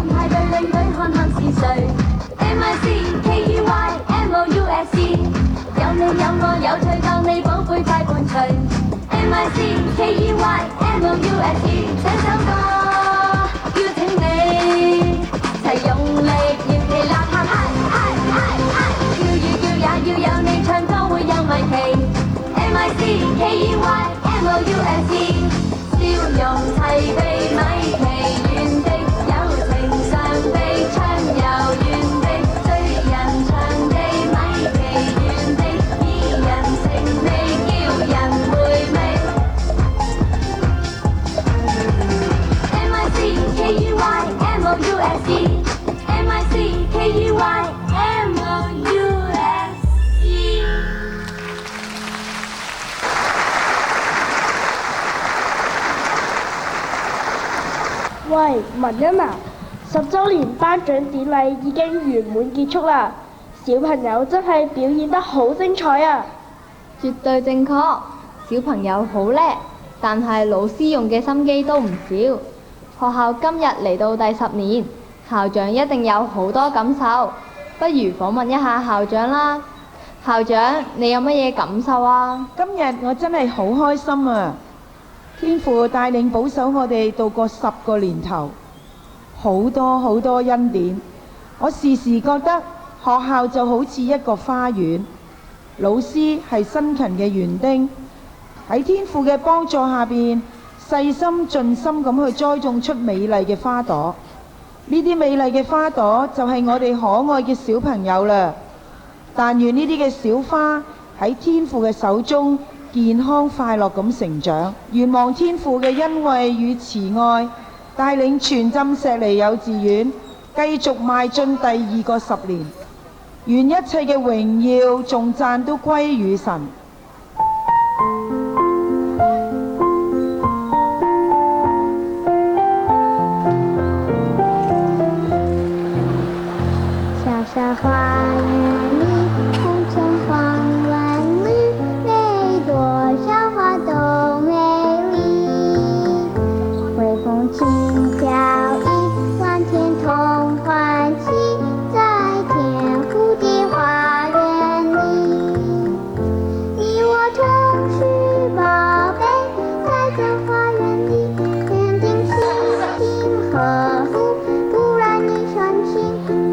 派對領隊看看是誰。MICKEYMOUSE， 有你有我有趣當你寶貝快伴隨。MICKEYMOUSE， 這首歌邀請你齊用力搖旗吶喊，嗨嗨嗨嗨！叫與叫也要有你唱歌會有迷期。MICKEYMOUSE， 笑容齊備米奇，原地友情常被暢遊，原地醉人場地米奇，原地二人情味叫人回味。MICKEYMOUSE。喂，文欣啊，10週年頒獎典禮已經圓滿結束啦，小朋友真係表現得好精彩啊！絕對正確，小朋友好叻，但係老師用嘅心機都唔少。學校今日嚟到第10年，校長一定有好多感受，不如訪問一下校長啦。校長，你有乜嘢感受啊？今日我真係好開心啊！天父帶領保守我哋度過10個年頭，好多恩典。我時時覺得學校就好似一個花園，老師係辛勤嘅園丁，喺天父嘅幫助下邊，細心盡心咁去栽種出美麗嘅花朵。呢啲美麗嘅花朵就係我哋可愛嘅小朋友啦。但願呢啲嘅小花喺天父嘅手中健康快樂咁成長，願望天父嘅恩惠與慈愛帶領全浸石籬幼稚園繼續邁進第2個10年，願一切嘅榮耀頌讚都歸於神。小小花園裡，紅橙黃藍綠，每朵小花都美麗。微風輕飄逸，滿天同歡喜，在天蝴蝶花園裡。你我同是寶貝，在這花園裡，天定星星呵護，不讓你傷心。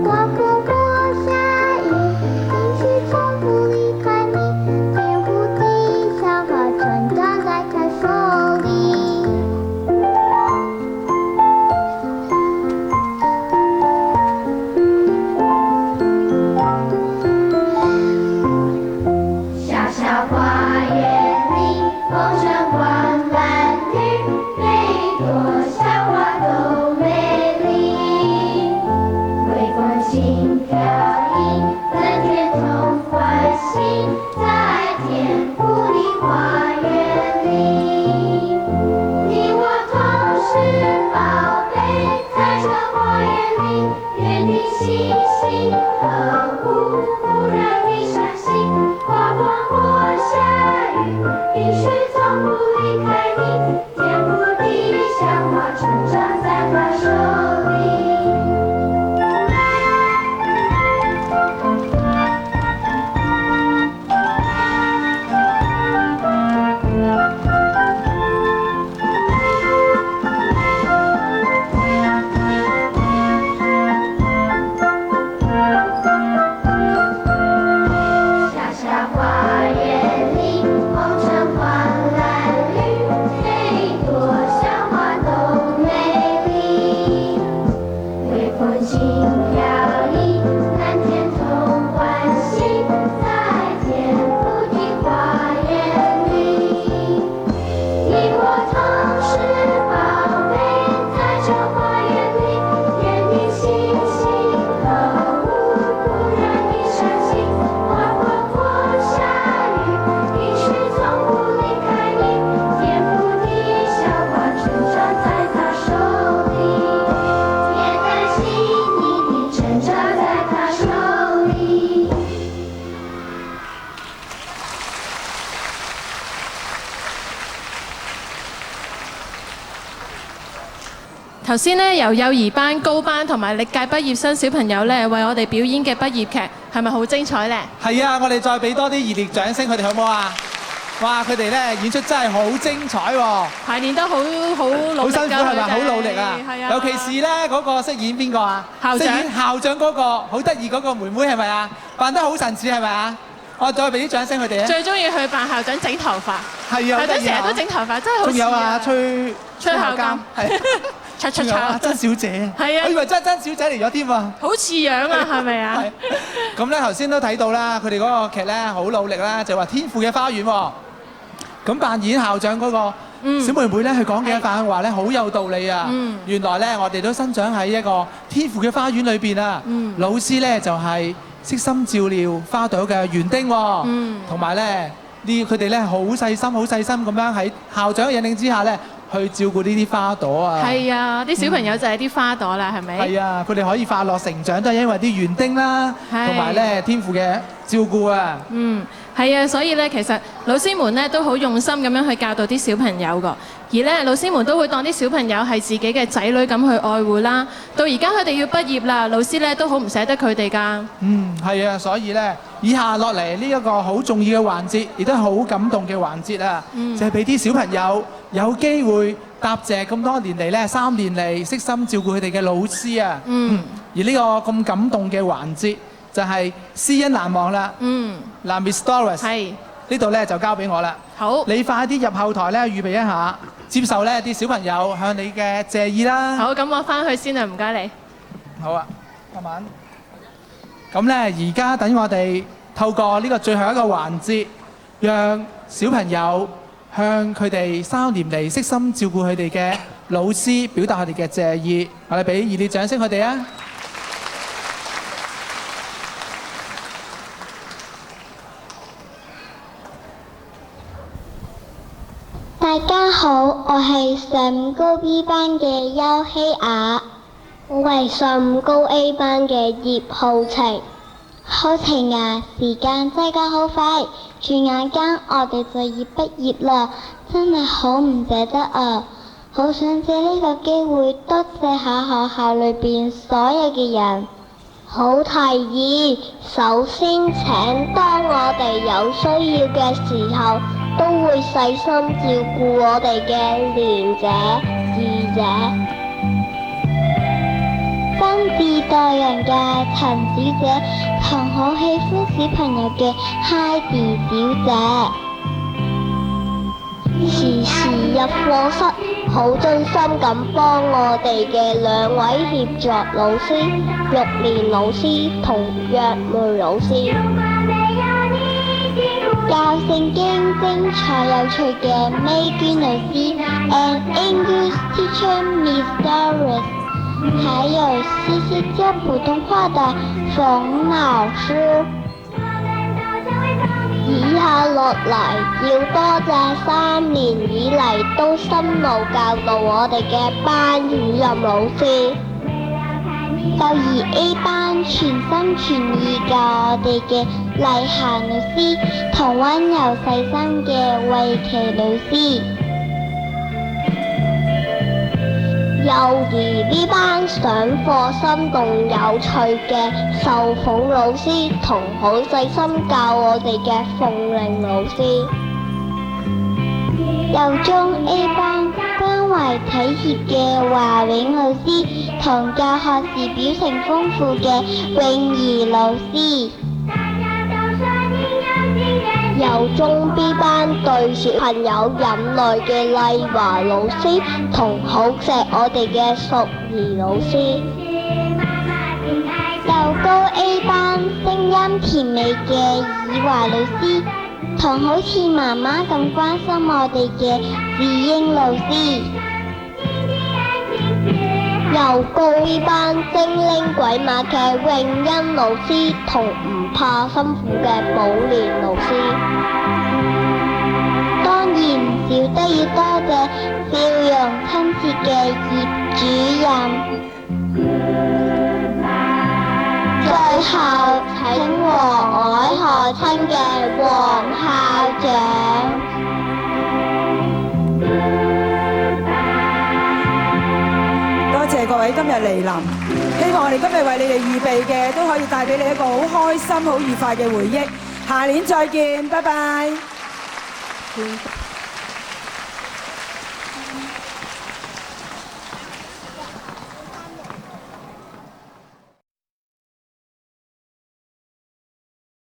刮風或下雨，情緒從不離開你。天蝴蝶小花成長在他手裡。小小花園裡，風聲緩慢雨，每朵小花都美麗。微風輕飄逸，滿天同歡喜，在天府的花園裡。你我同是寶貝，在這花園裡，願你細心呵護，不讓你傷心。刮風或下雨，雨水從不離開你。天府的小花成長在他手裡。頭先咧由幼兒班、高班同埋歷屆畢業生小朋友咧為我哋表演嘅畢業劇，係咪好精彩咧？係啊，我哋再俾多啲熱烈掌聲佢哋好唔好啊？哇！佢哋咧演出真係好精彩喎，排練得好努力，好辛苦係咪？好努力啊！係啊，尤其是咧嗰個飾演邊個啊？校長飾演校長嗰個好得意嗰個妹妹係咪啊？扮得好神似係咪啊？我再俾啲掌聲佢哋啊！最中意去扮校長整頭髮，係啊，校長成日都整頭髮，真係好似啊！仲有啊，崔校監係。仲有啊，曾小姐，係啊，我以為曾小姐嚟咗添啊，好似樣啊，係咪啊？咁咧頭先都睇到啦，佢哋嗰個劇咧好努力啦，就話天賦嘅花園喎。咁扮演校長嗰個小妹妹咧，佢講嘅一番話咧好有道理啊。原來咧我哋都生長喺一個天賦嘅花園裏邊啊。老師咧就係悉心照料花朵嘅園丁喎。同埋咧佢哋咧好細心、好細心咁樣喺校長嘅引領之下咧，去照顧呢啲花朵啊！係啊，啲小朋友就係啲花朵啦，係咪？係啊，佢哋可以快樂成長都係因為啲園丁啦，同埋咧天賦嘅照顧啊！係啊，所以咧其實老師們咧都好用心咁樣去教導啲小朋友㗎，而咧老師們都會當啲小朋友係自己嘅仔女咁去愛護啦。到而家佢哋要畢業啦，老師咧都好唔捨得佢哋㗎。係啊，所以咧以下落嚟呢一個好重要嘅環節，亦都係好感動嘅環節啊！就係俾啲小朋友有機會答謝咁多年嚟咧3年嚟悉心照顧佢哋嘅老師啊！而呢個咁感動嘅環節就係師恩難忘啦。嗱，Miss Doris，呢度咧就交俾我啦。好，你快啲入後台咧，預備一下，接受咧啲小朋友向你嘅謝意啦。好，咁我翻去先啦，唔該你。好啊，慢慢。咁咧，而家等我哋透過呢個最後一個環節，讓小朋友向佢哋3年嚟悉心照顧佢哋嘅老師表達佢哋嘅謝意。我哋俾熱烈掌聲佢哋啊！大家好，我係上午高 B 班嘅邱希雅，我係上午高 A 班嘅葉浩晴。浩晴啊，時間真係好快，轉眼間我哋就要畢業啦，真係好唔捨得啊！好想借呢個機會多謝下學校裏邊所有嘅人。好提議，首先請當我哋有需要嘅時候，都會細心照顧我哋嘅年者、智者。真摯待人嘅陳小姐同好喜歡小朋友嘅 Heidi 小姐，時時入課室好真心咁幫我哋嘅2位協作老師，玉蓮老師同若梅老師。教聖經精彩有趣嘅 May 娟老師 and English teacher Miss Doris， 還有西西教普通話的馮老師。以下落嚟要多謝3年以嚟都深路教導我哋嘅班主任老師。幼兒 A 班全心全意教我哋嘅麗嫻老師同溫柔細心嘅慧琪老師。幼兒 B 班上課生動有趣嘅秀鳳老師同好細心教我哋嘅鳳玲老師。幼中 A 班關懷體貼嘅華永老師同教學時表情豐富嘅泳兒老師。幼中 B 班對小朋友忍耐嘅麗華老師同好錫我哋嘅淑儀老師。幼高 A 班聲音甜美嘅以華老師同好似媽媽咁關心我哋嘅智英老師。幼高 B 班精靈鬼馬嘅泳欣老師同唔怕辛苦嘅寶蓮老師。當然少得要多謝笑容親切嘅葉主任。最後請和藹可親嘅黃校長。多位今日嚟臨，希望我哋今日為你哋預備嘅都可以帶俾你一個好開心、好愉快嘅回憶。下年再見，拜拜。